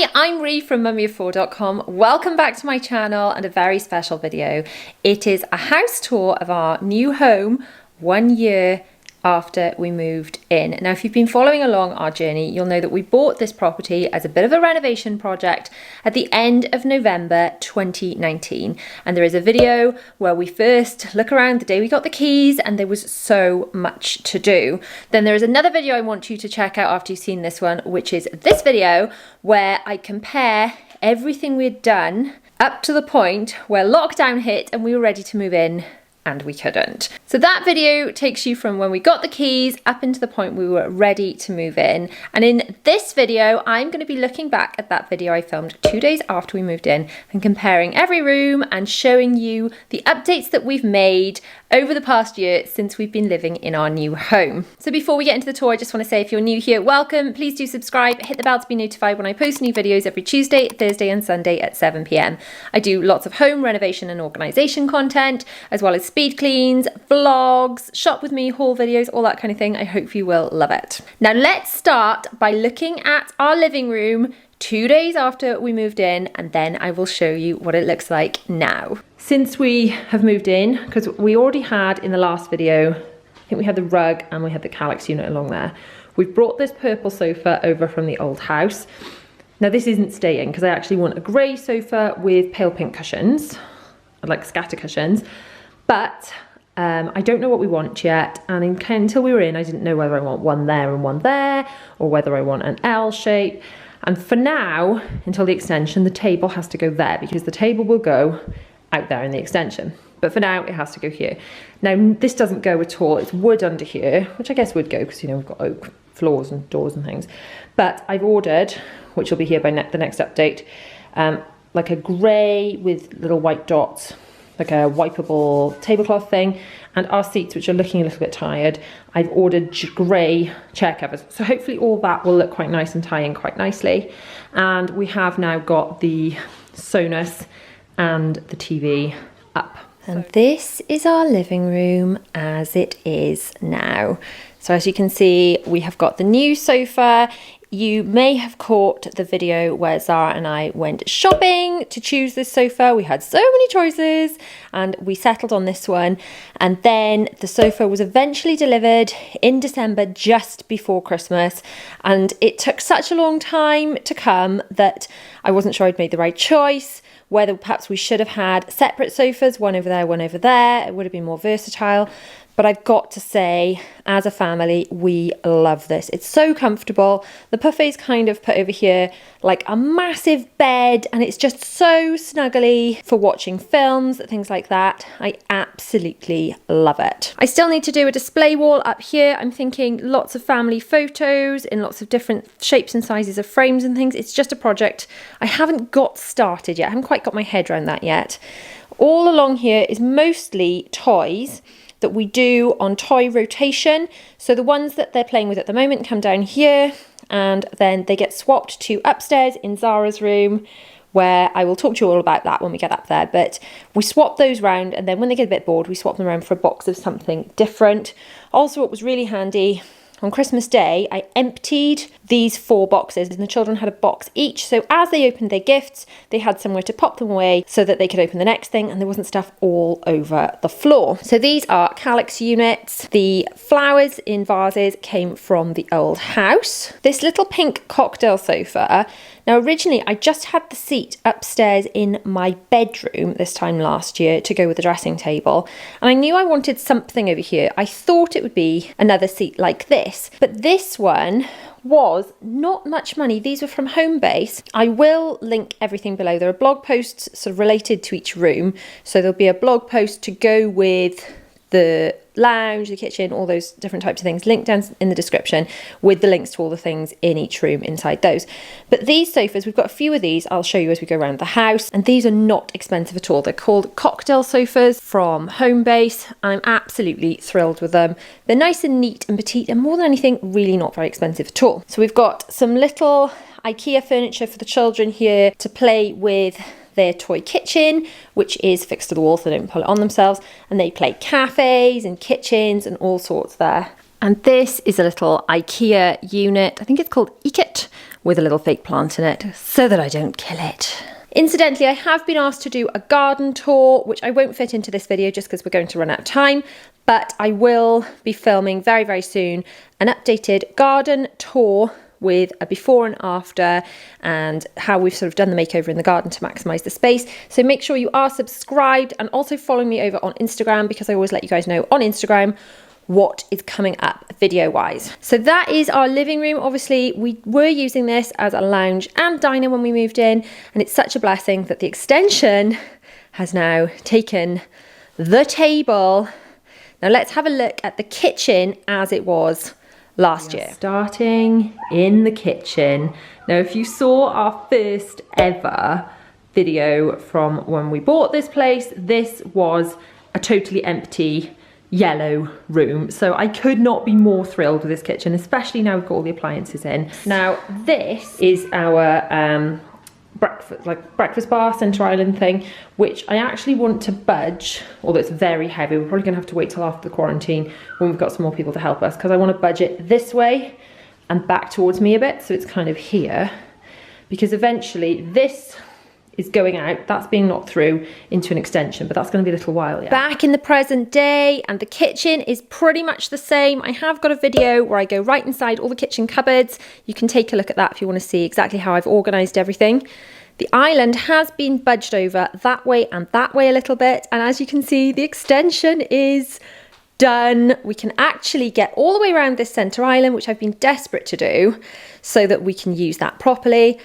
Hi, I'm Ree from mummyof4.com. Welcome back to my channel and a very special video. It is a house tour of our new home 1 year after we moved in. Now, if you've been following along our journey, you'll know that we bought this property as a bit of a renovation project at the end of November 2019. And there is a video where we first look around the day we got the keys and there was so much to do. Then there is another video I want you to check out after you've seen this one, which is this video where I compare everything we'd done up to the point where lockdown hit and we were ready to move in and we couldn't. So that video takes you from when we got the keys up into the point we were ready to move in. And in this video, I'm going to be looking back at that video I filmed 2 days after we moved in and comparing every room and showing you the updates that we've made over the past year since we've been living in our new home. So before we get into the tour, I just want to say if you're new here, welcome. Please do subscribe, hit the bell to be notified when I post new videos every Tuesday, Thursday and Sunday at 7 p.m. I do lots of home renovation and organisation content, as well as speed cleans, vlogs, shop with me, haul videos, all that kind of thing. I hope you will love it. Now let's start by looking at our living room 2 days after we moved in, and then I will show you what it looks like now. Since we have moved in, because we already had in the last video, I think we had the rug and we had the Kallax unit along there. We've brought this purple sofa over from the old house. Now this isn't staying because I actually want a grey sofa with pale pink cushions, like scatter cushions. But I don't know what we want yet, and until we were in, I didn't know whether I want one there and one there, or whether I want an L shape. And for now, until the extension, the table has to go there because the table will go out there in the extension. But for now, it has to go here. Now, this doesn't go at all. It's wood under here, which I guess would go because, you know, we've got oak floors and doors and things. But I've ordered, which will be here by the next update, like a grey with little white dots, like a wipeable tablecloth thing, and our seats, which are looking a little bit tired, I've ordered grey chair covers. So hopefully all that will look quite nice and tie in quite nicely. And we have now got the Sonos and the TV up. And this is our living room as it is now. So as you can see, we have got the new sofa. You may have caught the video where Zara and I went shopping to choose this sofa. We had so many choices and we settled on this one. And then the sofa was eventually delivered in December, just before Christmas. And it took such a long time to come that I wasn't sure I'd made the right choice, whether perhaps we should have had separate sofas, one over there, one over there. It would have been more versatile. But I've got to say, as a family, we love this. It's so comfortable. The buffet's kind of put over here like a massive bed, and it's just so snuggly for watching films, things like that. I absolutely love it. I still need to do a display wall up here. I'm thinking lots of family photos in lots of different shapes and sizes of frames and things. It's just a project I haven't got started yet. I haven't quite got my head around that yet. All along here is mostly toys that we do on toy rotation. So the ones that they're playing with at the moment come down here, and then they get swapped to upstairs in Zara's room, where I will talk to you all about that when we get up there. But we swap those round, and then when they get a bit bored, we swap them around for a box of something different. Also, what was really handy, on Christmas Day, I emptied these 4 boxes and the children had a box each. So as they opened their gifts, they had somewhere to pop them away so that they could open the next thing and there wasn't stuff all over the floor. So these are Kallax units. The flowers in vases came from the old house. This little pink cocktail sofa. Now, originally, I just had the seat upstairs in my bedroom this time last year to go with the dressing table. And I knew I wanted something over here. I thought it would be another seat like this. But this one was not much money. These were from Homebase. I will link everything below. There are blog posts sort of related to each room. So there'll be a blog post to go with the lounge, the kitchen, all those different types of things, linked down in the description with the links to all the things in each room inside those. But these sofas, we've got a few of these I'll show you as we go around the house, and these are not expensive at all. They're called cocktail sofas from Homebase. I'm absolutely thrilled with them. They're nice and neat and petite, and more than anything, really not very expensive at all. So we've got some little IKEA furniture for the children here to play with their toy kitchen, which is fixed to the wall so they don't pull it on themselves, and they play cafes and kitchens and all sorts there. And this is a little IKEA unit, I think it's called Ekit, with a little fake plant in it so that I don't kill it. Incidentally, I have been asked to do a garden tour, which I won't fit into this video just because we're going to run out of time, but I will be filming very, very soon an updated garden tour with a before and after and how we've sort of done the makeover in the garden to maximise the space. So make sure you are subscribed and also follow me over on Instagram, because I always let you guys know on Instagram what is coming up video wise. So that is our living room. Obviously we were using this as a lounge and diner when we moved in, and it's such a blessing that the extension has now taken the table. Now let's have a look at the kitchen as it was last year. Starting in the kitchen. Now if you saw our first ever video from when we bought this place, this was a totally empty yellow room, so I could not be more thrilled with this kitchen, especially now we've got all the appliances in. Now this is our breakfast bar centre island thing, which I actually want to budge, although it's very heavy. We're probably gonna have to wait till after the quarantine when we've got some more people to help us, because I want to budge it this way and back towards me a bit, so it's kind of here, because eventually this is going out, that's being knocked through into an extension, but that's going to be a little while yet. Back in the present day, and the kitchen is pretty much the same. I have got a video where I go right inside all the kitchen cupboards. You can take a look at that if you want to see exactly how I've organised everything. The island has been budged over that way and that way a little bit, and as you can see, the extension is done. We can actually get all the way around this centre island, which I've been desperate to do, so that we can use that properly.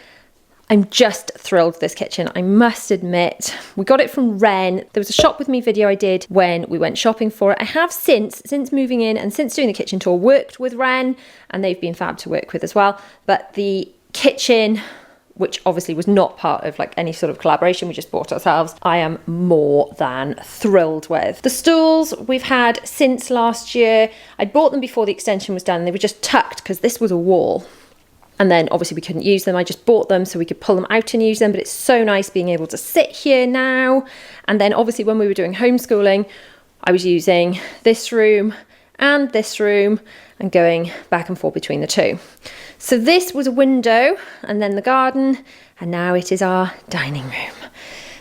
I'm just thrilled with this kitchen, I must admit. We got it from Ren. There was a shop with me video I did when we went shopping for it. I have since moving in and since doing the kitchen tour worked with Ren, and they've been fab to work with as well. But the kitchen, which obviously was not part of like any sort of collaboration, we just bought ourselves, I am more than thrilled with. The stools we've had since last year. I bought them before the extension was done. They were just tucked because this was a wall. And then obviously we couldn't use them. I just bought them so we could pull them out and use them, but it's so nice being able to sit here now. And then obviously when we were doing homeschooling, I was using this room and going back and forth between the two. So this was a window, and then the garden, and now it is our dining room.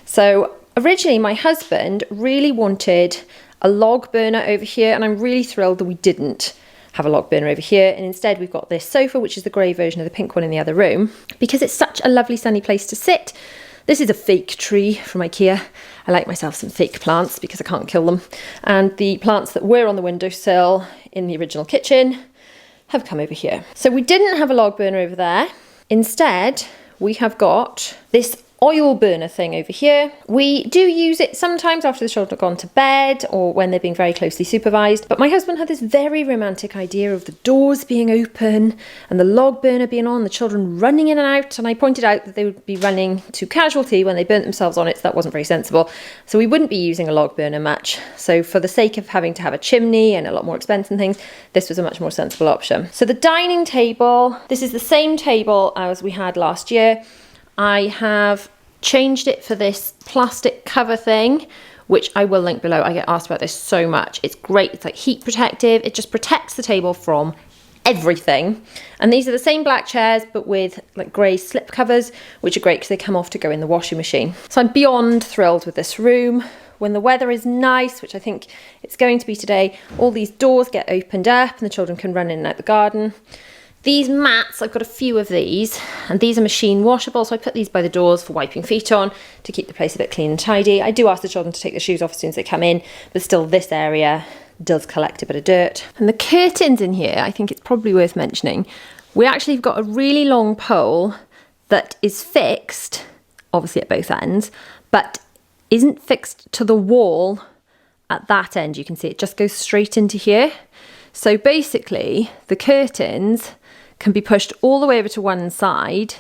So originally my husband really wanted a log burner over here, and I'm really thrilled that we didn't have a log burner over here, and instead we've got this sofa, which is the grey version of the pink one in the other room, because it's such a lovely sunny place to sit. This is a fake tree from IKEA. I like myself some fake plants because I can't kill them, and the plants that were on the windowsill in the original kitchen have come over here. So we didn't have a log burner over there. Instead we have got this oil burner thing over here. We do use it sometimes after the children have gone to bed or when they're being very closely supervised, but my husband had this very romantic idea of the doors being open and the log burner being on, the children running in and out, and I pointed out that they would be running to casualty when they burnt themselves on it, so that wasn't very sensible. So we wouldn't be using a log burner much. So for the sake of having to have a chimney and a lot more expense and things, this was a much more sensible option. So the dining table, this is the same table as we had last year. I have changed it for this plastic cover thing, which I will link below. I get asked about this so much. It's great. It's like heat protective. It just protects the table from everything. And these are the same black chairs, but with like grey slip covers, which are great because they come off to go in the washing machine. So I'm beyond thrilled with this room. When the weather is nice, which I think it's going to be today, all these doors get opened up and the children can run in and out the garden. These mats, I've got a few of these, and these are machine washable, so I put these by the doors for wiping feet on to keep the place a bit clean and tidy. I do ask the children to take their shoes off as soon as they come in, but still this area does collect a bit of dirt. And the curtains in here, I think it's probably worth mentioning. We actually have got a really long pole that is fixed, obviously at both ends, but isn't fixed to the wall at that end. You can see it just goes straight into here. So basically the curtains can be pushed all the way over to one side,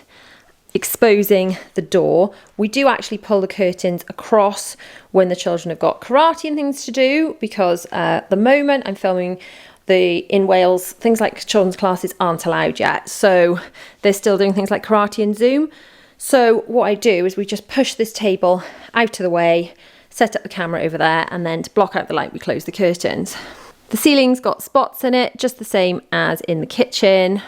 exposing the door. We do actually pull the curtains across when the children have got karate and things to do, because at the moment I'm filming in Wales, things like children's classes aren't allowed yet. So they're still doing things like karate and Zoom. So what I do is we just push this table out of the way, set up the camera over there, and then to block out the light, we close the curtains. The ceiling's got spots in it, just the same as in the kitchen.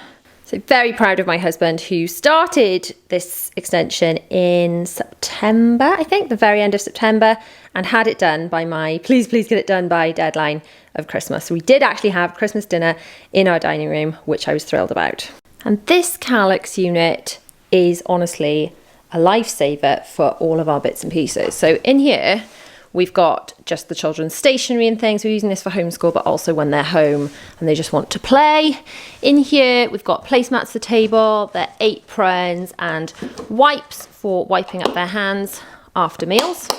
So very proud of my husband, who started this extension in September, I think, the very end of September, and had it done by my please get it done by deadline of Christmas. So we did actually have Christmas dinner in our dining room, which I was thrilled about. And this Calyx unit is honestly a lifesaver for all of our bits and pieces. So in here, we've got just the children's stationery and things. We're using this for homeschool, but also when they're home and they just want to play. In here, we've got placemats for the table, their aprons and wipes for wiping up their hands after meals.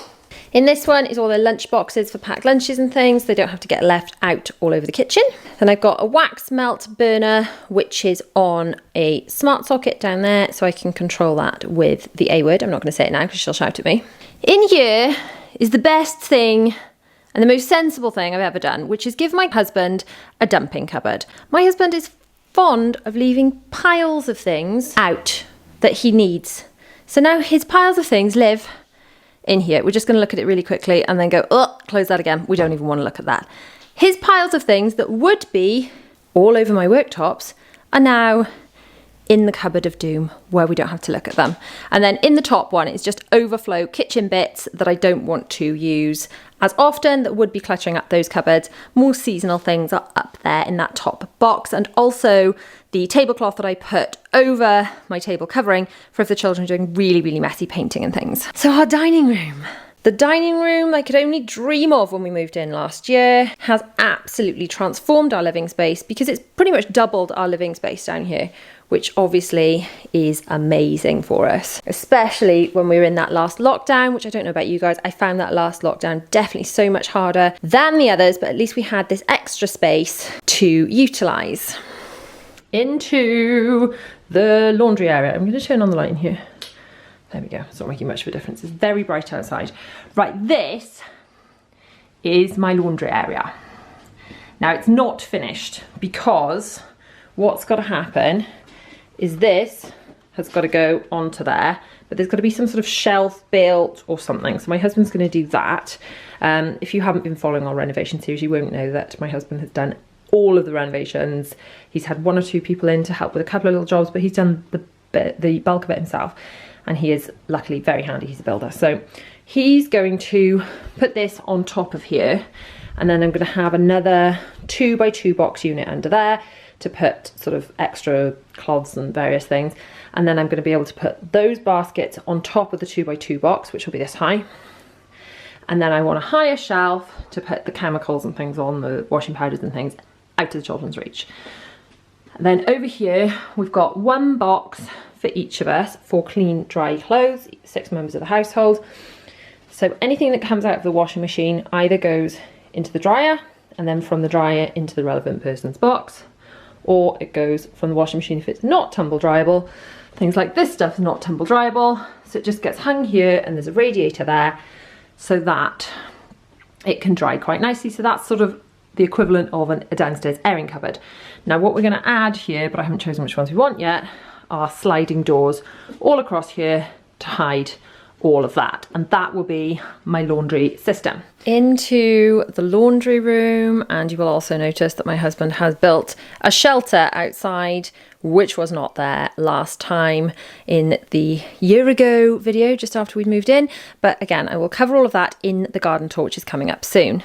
In this one is all their lunch boxes for packed lunches and things. They don't have to get left out all over the kitchen. Then I've got a wax melt burner, which is on a smart socket down there, so I can control that with the A word. I'm not going to say it now because she'll shout at me. In here is the best thing and the most sensible thing I've ever done, which is give my husband a dumping cupboard. My husband is fond of leaving piles of things out that he needs. So now his piles of things live in here. We're just going to look at it really quickly and then go, oh, close that again. We don't even want to look at that. His piles of things that would be all over my worktops are now in the cupboard of doom, where we don't have to look at them. And then in the top one is just overflow kitchen bits that I don't want to use as often, that would be cluttering up those cupboards. More seasonal things are up there in that top box, and also the tablecloth that I put over my table covering for if the children are doing really messy painting and things. So our dining room. The dining room I could only dream of when we moved in last year has absolutely transformed our living space, because it's pretty much doubled our living space down here, which obviously is amazing for us, especially when we were in that last lockdown, which I don't know about you guys. I found that last lockdown definitely so much harder than the others, but at least we had this extra space to utilise. Into the laundry area. I'm going to turn on the light in here. There we go. It's not making much of a difference. It's very bright outside. Right, this is my laundry area. Now, it's not finished, because what's got to happen is this has got to go onto there, but there's got to be some sort of shelf built or something. So my husband's going to do that. If you haven't been following our renovation series, you won't know that my husband has done all of the renovations. He's had 1 or 2 people in to help with a couple of little jobs, but he's done the bulk of it himself. And he is luckily very handy. He's a builder. So he's going to put this on top of here. And then I'm going to have another 2x2 box unit under there to put sort of extra cloths and various things. And then I'm going to be able to put those baskets on top of the 2x2 box, which will be this high. And then I want a higher shelf to put the chemicals and things on, the washing powders and things, out to the children's reach. And then over here, we've got 1 box for each of us for clean, dry clothes, 6 members of the household. So anything that comes out of the washing machine either goes into the dryer, and then from the dryer into the relevant person's box, or it goes from the washing machine if it's not tumble dryable. Things like this stuff is not tumble dryable, so it just gets hung here, and there's a radiator there so that it can dry quite nicely. So that's sort of the equivalent of a downstairs airing cupboard. Now what we're going to add here, but I haven't chosen which ones we want yet, are sliding doors all across here to hide all of that, and that will be my laundry system. Into the laundry room, and you will also notice that my husband has built a shelter outside, which was not there last time in the year ago video just after we'd moved in, but again I will cover all of that in the garden tour, which is coming up soon.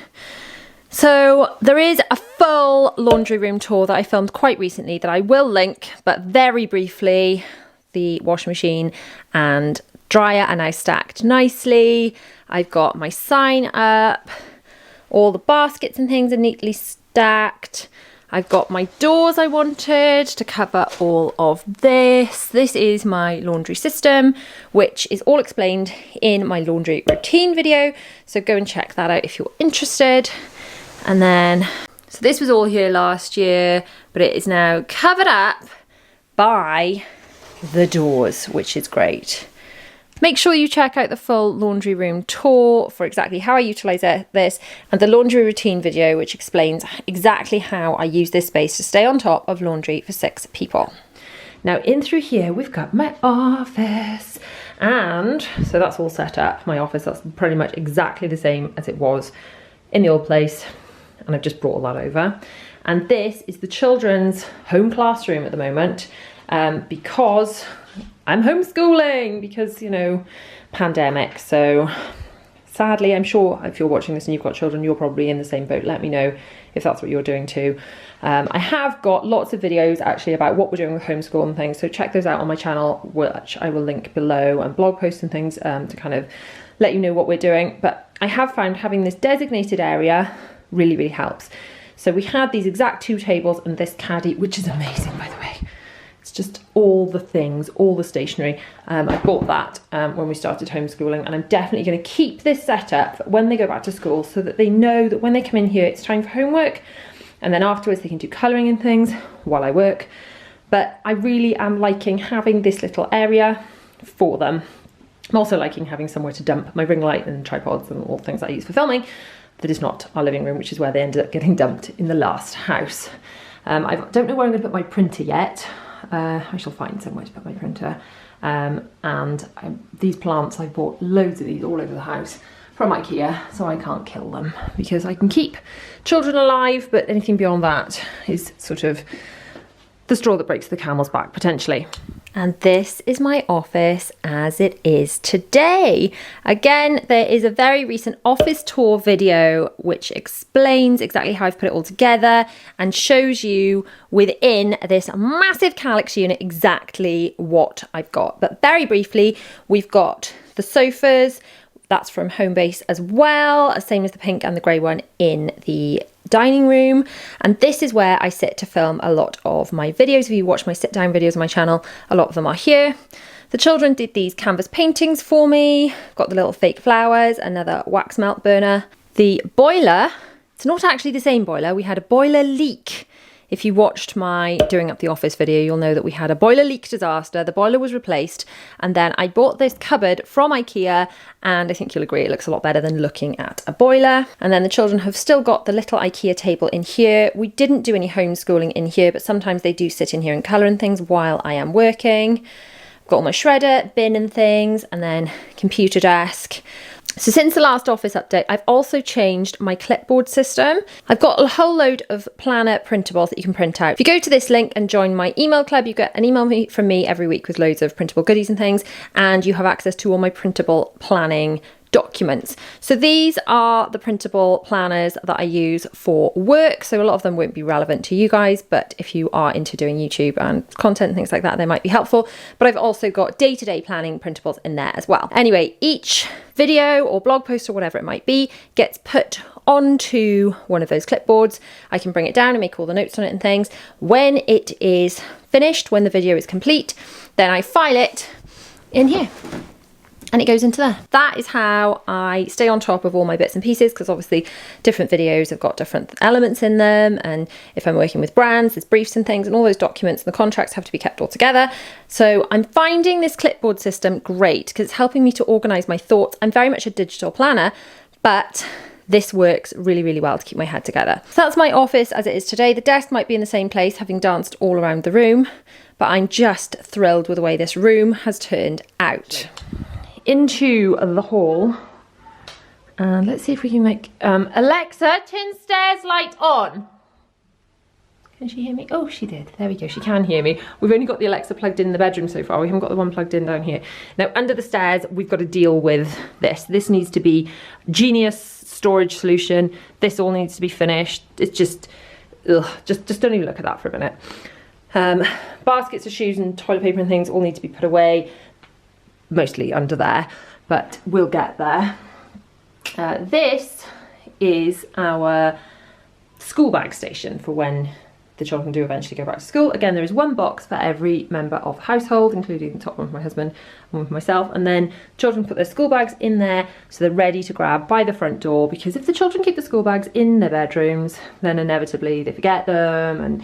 So there is a full laundry room tour that I filmed quite recently that I will link, but very briefly, the washing machine and dryer are now stacked nicely. I've got my sign up, all the baskets and things are neatly stacked. I've got my doors I wanted to cover all of this. This is my laundry system, which is all explained in my laundry routine video, so go and check that out if you're interested. And then, so this was all here last year, but it is now covered up by the doors, which is great. Make sure you check out the full laundry room tour for exactly how I utilise this, and the laundry routine video, which explains exactly how I use this space to stay on top of laundry for 6 people. Now in through here, we've got my office, and so that's all set up. My office, that's pretty much exactly the same as it was in the old place, and I've just brought all that over. And this is the children's home classroom at the moment. because I'm homeschooling because, you know, pandemic. So sadly, I'm sure if you're watching this and you've got children, you're probably in the same boat. Let me know if that's what you're doing too. I have got lots of videos actually about what we're doing with homeschool and things, so check those out on my channel, which I will link below, and blog posts and things to kind of let you know what we're doing. But I have found having this designated area really, really helps. So we had these exact 2 tables and this caddy, which is amazing, by the way. It's just all the things, all the stationery. I bought that when we started homeschooling, and I'm definitely going to keep this set up when they go back to school so that they know that when they come in here, it's time for homework. And then afterwards they can do colouring and things while I work. But I really am liking having this little area for them. I'm also liking having somewhere to dump my ring light and tripods and all the things I use for filming that is not our living room, which is where they ended up getting dumped in the last house. I don't know where I'm going to put my printer yet. I shall find somewhere to put my printer. These plants, I bought loads of these all over the house from IKEA, so I can't kill them because I can keep children alive, but anything beyond that is sort of the straw that breaks the camel's back, potentially. And this is my office as it is today. Again, there is a very recent office tour video which explains exactly how I've put it all together and shows you within this massive Calyx unit exactly what I've got. But very briefly, we've got the sofas. That's from Homebase as well, same as the pink and the grey one in the dining room. And this is where I sit to film a lot of my videos. If you watch my sit down videos on my channel, a lot of them are here. The children did these canvas paintings for me. Got the little fake flowers, another wax melt burner. The boiler, it's not actually the same boiler. We had a boiler leak. If you watched my Doing Up the Office video, you'll know that we had a boiler leak disaster. The boiler was replaced, and then I bought this cupboard from IKEA, and I think you'll agree it looks a lot better than looking at a boiler. And then the children have still got the little IKEA table in here. We didn't do any homeschooling in here, but sometimes they do sit in here and colour and things while I am working. I've got all my shredder, bin and things, and then computer desk. So since the last office update, I've also changed my clipboard system. I've got a whole load of planner printables that you can print out. If you go to this link and join my email club, you get an email from me every week with loads of printable goodies and things, and you have access to all my printable planning documents. So these are the printable planners that I use for work. So a lot of them won't be relevant to you guys, but if you are into doing YouTube and content and things like that, they might be helpful. But I've also got day-to-day planning printables in there as well. Anyway, each video or blog post or whatever it might be gets put onto one of those clipboards. I can bring it down and make all the notes on it and things. When it is finished, when the video is complete, then I file it in here. And it goes into there. That is how I stay on top of all my bits and pieces, because obviously different videos have got different elements in them, and if I'm working with brands, there's briefs and things, and all those documents and the contracts have to be kept all together. So I'm finding this clipboard system great because it's helping me to organise my thoughts. I'm very much a digital planner, but this works really, really well to keep my head together. So that's my office as it is today. The desk might be in the same place, having danced all around the room, but I'm just thrilled with the way this room has turned out. Into the hall, and let's see if we can make Alexa, turn stairs light on. Can she hear me? Oh, she did. There we go, she can hear me. We've only got the Alexa plugged in the bedroom so far. We haven't got the one plugged in down here. Now under the stairs we've got to deal with this needs to be genius storage solution. This all needs to be finished. It's just just don't even look at that for a minute. Baskets of shoes and toilet paper and things all need to be put away, mostly under there, but we'll get there. This is our school bag station for when the children do eventually go back to school. Again, there is one box for every member of the household, including the top one for my husband and one for myself, and then children put their school bags in there so they're ready to grab by the front door, because if the children keep the school bags in their bedrooms, then inevitably they forget them. And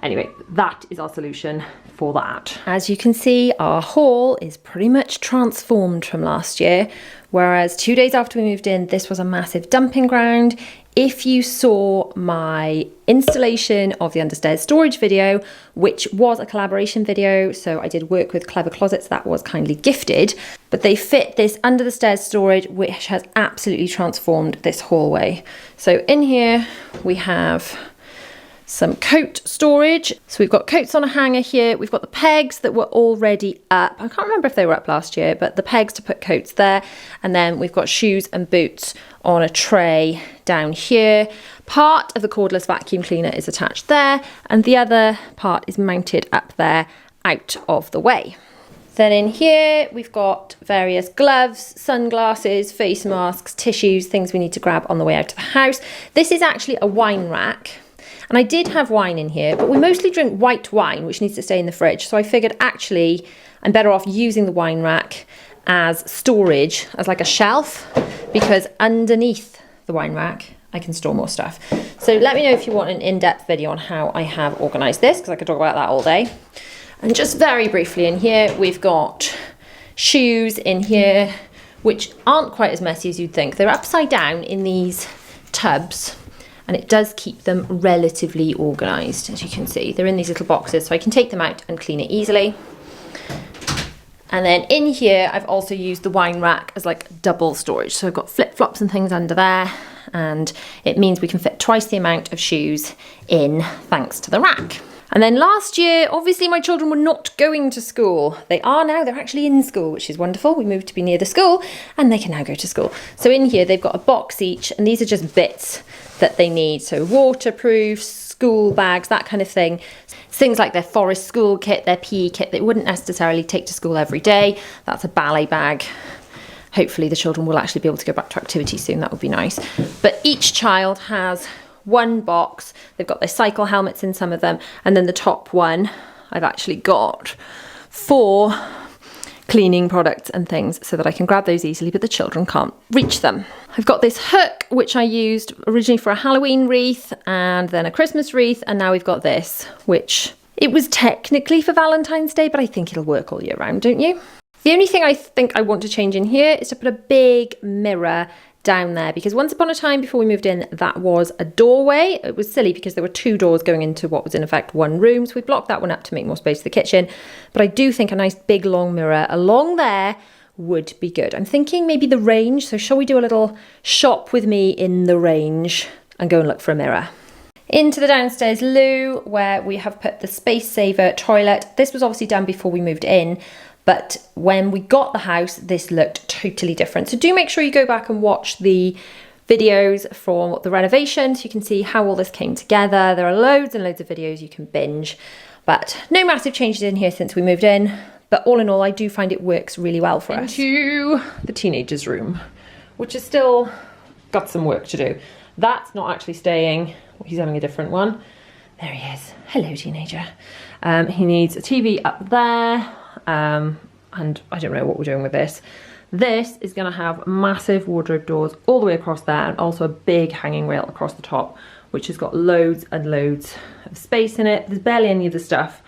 anyway, that is our solution for that. As you can see, our hall is pretty much transformed from last year, whereas 2 days after we moved in, this was a massive dumping ground. If you saw my installation of the understairs storage video, which was a collaboration video, so I did work with Clever Closets, that was kindly gifted, but they fit this under the stairs storage, which has absolutely transformed this hallway. So in here we have some coat storage. So we've got coats on a hanger here. We've got the pegs that were already up. I can't remember if they were up last year, but the pegs to put coats there. And then we've got shoes and boots on a tray down here. Part of the cordless vacuum cleaner is attached there, and the other part is mounted up there out of the way. Then in here, we've got various gloves, sunglasses, face masks, tissues, things we need to grab on the way out of the house. This is actually a wine rack. And I did have wine in here, but we mostly drink white wine, which needs to stay in the fridge. So I figured actually I'm better off using the wine rack as storage, as like a shelf, because underneath the wine rack, I can store more stuff. So let me know if you want an in-depth video on how I have organised this, because I could talk about that all day. And just very briefly in here, we've got shoes in here, which aren't quite as messy as you'd think. They're upside down in these tubs, and it does keep them relatively organised, as you can see. They're in these little boxes, so I can take them out and clean it easily. And then in here, I've also used the wine rack as like double storage. So I've got flip-flops and things under there, and it means we can fit twice the amount of shoes in thanks to the rack. And then last year, obviously my children were not going to school. They are now, they're actually in school, which is wonderful. We moved to be near the school and they can now go to school. So in here, they've got a box each, and these are just bits that they need. So waterproof, school bags, that kind of thing. Things like their forest school kit, their PE kit, they wouldn't necessarily take to school every day. That's a ballet bag. Hopefully the children will actually be able to go back to activities soon. That would be nice. But each child has one box. They've got their cycle helmets in some of them, and then the top one I've actually got 4 cleaning products and things so that I can grab those easily, but the children can't reach them. I've got this hook which I used originally for a Halloween wreath and then a Christmas wreath, and now we've got this, which it was technically for Valentine's Day, but I think it'll work all year round, don't you? The only thing I think I want to change in here is to put a big mirror down there, because once upon a time before we moved in, that was a doorway. It was silly because there were 2 doors going into what was in effect one room, so we blocked that one up to make more space for the kitchen. But I do think a nice big long mirror along there would be good. I'm thinking maybe the range, so shall we do a little shop with me in the range and go and look for a mirror? Into the downstairs loo, where we have put the Space Saver toilet. This was obviously done before we moved in, but when we got the house, this looked totally different. So do make sure you go back and watch the videos for the renovation so you can see how all this came together. There are loads and loads of videos you can binge, but no massive changes in here since we moved in. But all in all, I do find it works really well for us. Into the teenager's room, which has still got some work to do. That's not actually staying. He's having a different one. There he is. Hello, teenager. He needs a TV up there. And I don't know what we're doing with this. This is going to have massive wardrobe doors all the way across there, and also a big hanging rail across the top, which has got loads and loads of space in it. There's barely any of the stuff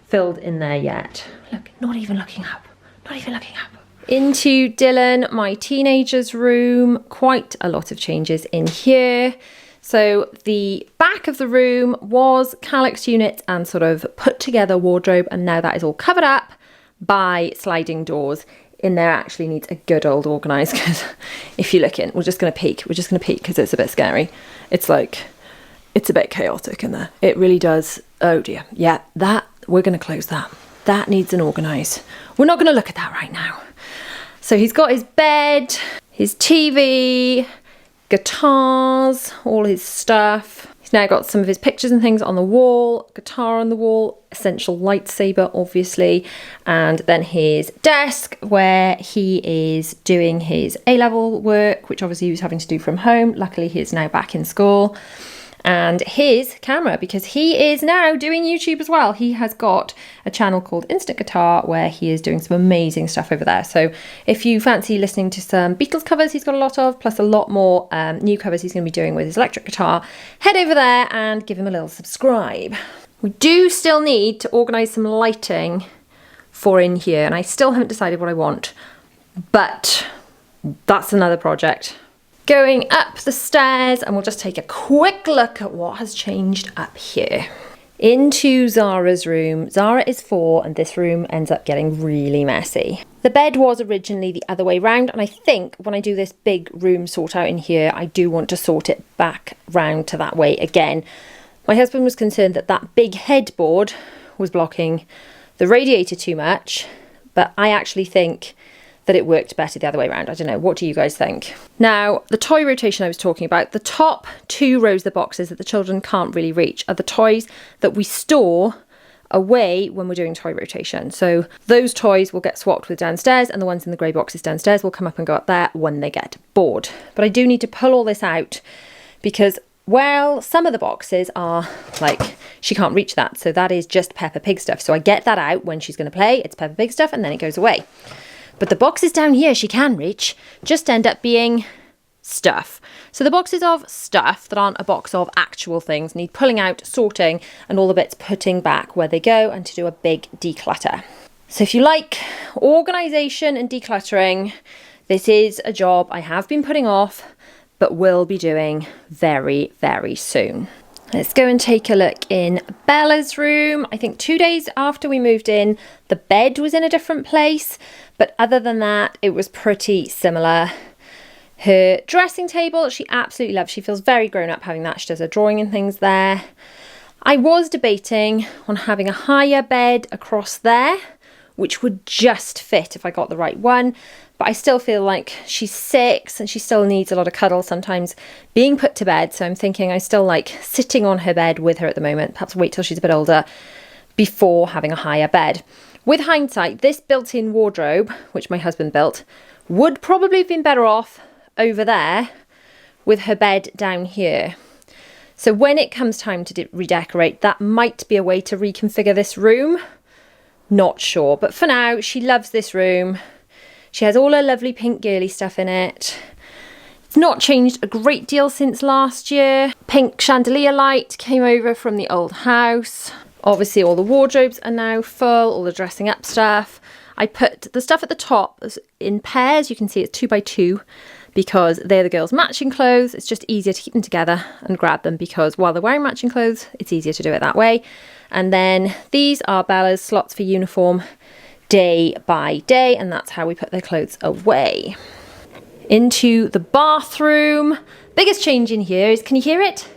filled in there yet. Look, not even looking up. Not even looking up. Into Dylan, my teenager's room. Quite a lot of changes in here. So the back of the room was Calyx units and sort of put together wardrobe, and now that is all covered up by sliding doors. In there actually needs a good old organise, because if you look in, we're just going to peek because it's a bit scary. It's like, it's a bit chaotic in there. It really does. Oh dear. Yeah, that, we're going to close that. That needs an organise. We're not going to look at that right now. So he's got his bed, his TV, guitars, all his stuff. He's now got some of his pictures and things on the wall, guitar on the wall, essential lightsaber obviously, and then his desk where he is doing his A-level work, which obviously he was having to do from home. Luckily he is now back in school. And his camera, because he is now doing YouTube as well. He has got a channel called Instant Guitar where he is doing some amazing stuff over there. So if you fancy listening to some Beatles covers he's got a lot of, plus a lot more new covers he's going to be doing with his electric guitar, head over there and give him a little subscribe. We do still need to organise some lighting for in here, and I still haven't decided what I want, but that's another project. Going up the stairs, and we'll just take a quick look at what has changed up here. Into Zara's room. Zara is 4 and this room ends up getting really messy. The bed was originally the other way round, and I think when I do this big room sort out in here, I do want to sort it back round to that way again. My husband was concerned that that big headboard was blocking the radiator too much, but I actually think that it worked better the other way around. I don't know, what do you guys think? Now, the toy rotation I was talking about, the top 2 rows of the boxes that the children can't really reach are the toys that we store away when we're doing toy rotation. So those toys will get swapped with downstairs, and the ones in the grey boxes downstairs will come up and go up there when they get bored. But I do need to pull all this out because, well, some of the boxes are like, she can't reach that. So that is just Peppa Pig stuff. So I get that out when she's going to play. It's Peppa Pig stuff, and then it goes away. But the boxes down here she can reach just end up being stuff. So the boxes of stuff that aren't a box of actual things need pulling out, sorting, and all the bits putting back where they go, and to do a big declutter. So if you like organisation and decluttering, this is a job I have been putting off, but will be doing very, very soon. Let's go and take a look in Bella's room. I think 2 days after we moved in, the bed was in a different place, but other than that, it was pretty similar. Her dressing table, she absolutely loves. She feels very grown up having that. She does her drawing and things there. I was debating on having a higher bed across there, which would just fit if I got the right one. But I still feel like she's 6 and she still needs a lot of cuddle sometimes being put to bed. So I'm thinking I still like sitting on her bed with her at the moment. Perhaps wait till she's a bit older before having a higher bed. With hindsight, this built-in wardrobe, which my husband built, would probably have been better off over there with her bed down here. So when it comes time to redecorate, that might be a way to reconfigure this room. Not sure, but for now, she loves this room. She has all her lovely pink girly stuff in it. It's not changed a great deal since last year. Pink chandelier light came over from the old house. Obviously, all the wardrobes are now full, all the dressing up stuff. I put the stuff at the top in pairs. You can see it's 2 by 2 because they're the girls' matching clothes. It's just easier to keep them together and grab them because while they're wearing matching clothes, it's easier to do it that way. And then these are Bella's slots for uniform day by day, and that's how we put their clothes away. Into the bathroom. Biggest change in here is, can you hear it?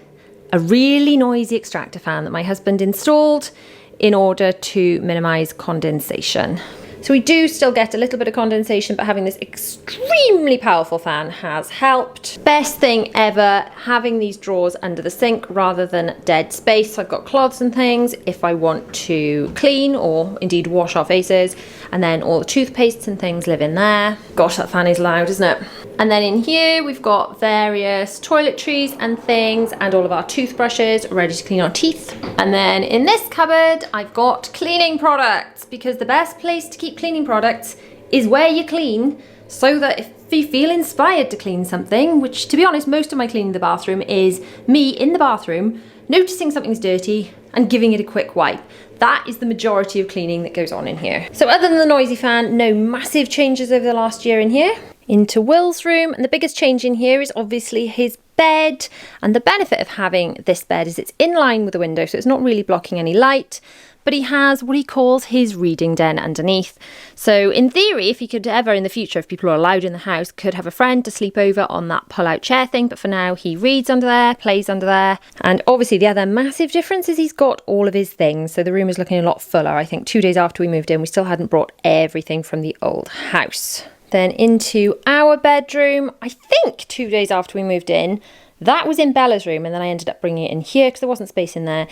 A really noisy extractor fan that my husband installed in order to minimise condensation. So we do still get a little bit of condensation, but having this extremely powerful fan has helped. Best thing ever, having these drawers under the sink rather than dead space. So I've got cloths and things if I want to clean or indeed wash our faces. And then all the toothpastes and things live in there. Gosh, that fan is loud, isn't it? And then in here, we've got various toiletries and things and all of our toothbrushes ready to clean our teeth. And then in this cupboard, I've got cleaning products because the best place to keep cleaning products is where you clean, so that if you feel inspired to clean something, which to be honest, most of my cleaning the bathroom is me in the bathroom, noticing something's dirty and giving it a quick wipe. That is the majority of cleaning that goes on in here. So other than the noisy fan, no massive changes over the last year in here. Into Will's room, and the biggest change in here is obviously his bed. And the benefit of having this bed is it's in line with the window, so it's not really blocking any light. But he has what he calls his reading den underneath. So in theory, if he could ever in the future, if people are allowed in the house, could have a friend to sleep over on that pull-out chair thing. But for now, he reads under there, plays under there. And obviously the other massive difference is he's got all of his things. So the room is looking a lot fuller. I think 2 days after we moved in, we still hadn't brought everything from the old house. Then into our bedroom, I think 2 days after we moved in, that was in Bella's room. And then I ended up bringing it in here because there wasn't space in there.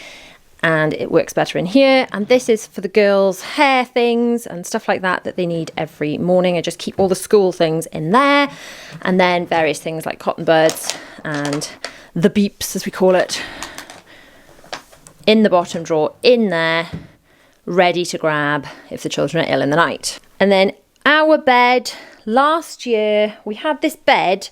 And it works better in here. And this is for the girls' hair things and stuff like that that they need every morning. I just keep all the school things in there. And then various things like cotton buds and the beeps, as we call it, in the bottom drawer, in there, ready to grab if the children are ill in the night. And then our bed, last year we had this bed,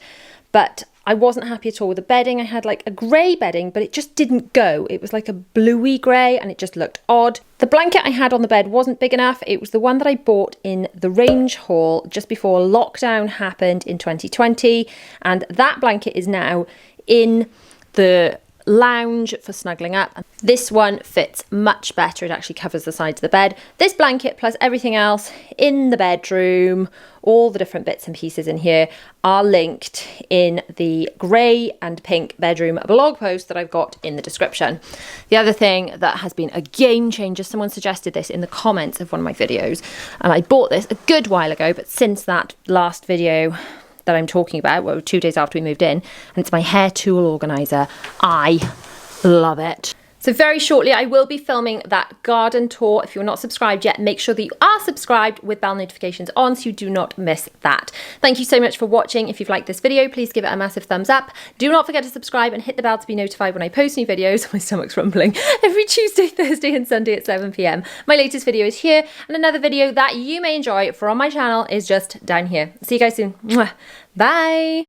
but I wasn't happy at all with the bedding. I had like a grey bedding, but it just didn't go. It was like a bluey grey and it just looked odd. The blanket I had on the bed wasn't big enough. It was the one that I bought in the range haul just before lockdown happened in 2020. And that blanket is now in the lounge for snuggling up. This one fits much better. It actually covers the sides of the bed. This blanket plus everything else in the bedroom, all the different bits and pieces in here, are linked in the grey and pink bedroom blog post that I've got in the description. The other thing that has been a game changer, someone suggested this in the comments of one of my videos, and I bought this a good while ago, but since that last video that I'm talking about, well, 2 days after we moved in, and it's my hair tool organizer. I love it. So very shortly, I will be filming that garden tour. If you're not subscribed yet, make sure that you are subscribed with bell notifications on so you do not miss that. Thank you so much for watching. If you've liked this video, please give it a massive thumbs up. Do not forget to subscribe and hit the bell to be notified when I post new videos. My stomach's rumbling. Every Tuesday, Thursday and Sunday at 7 p.m. My latest video is here, and another video that you may enjoy from my channel is just down here. See you guys soon. Mwah. Bye.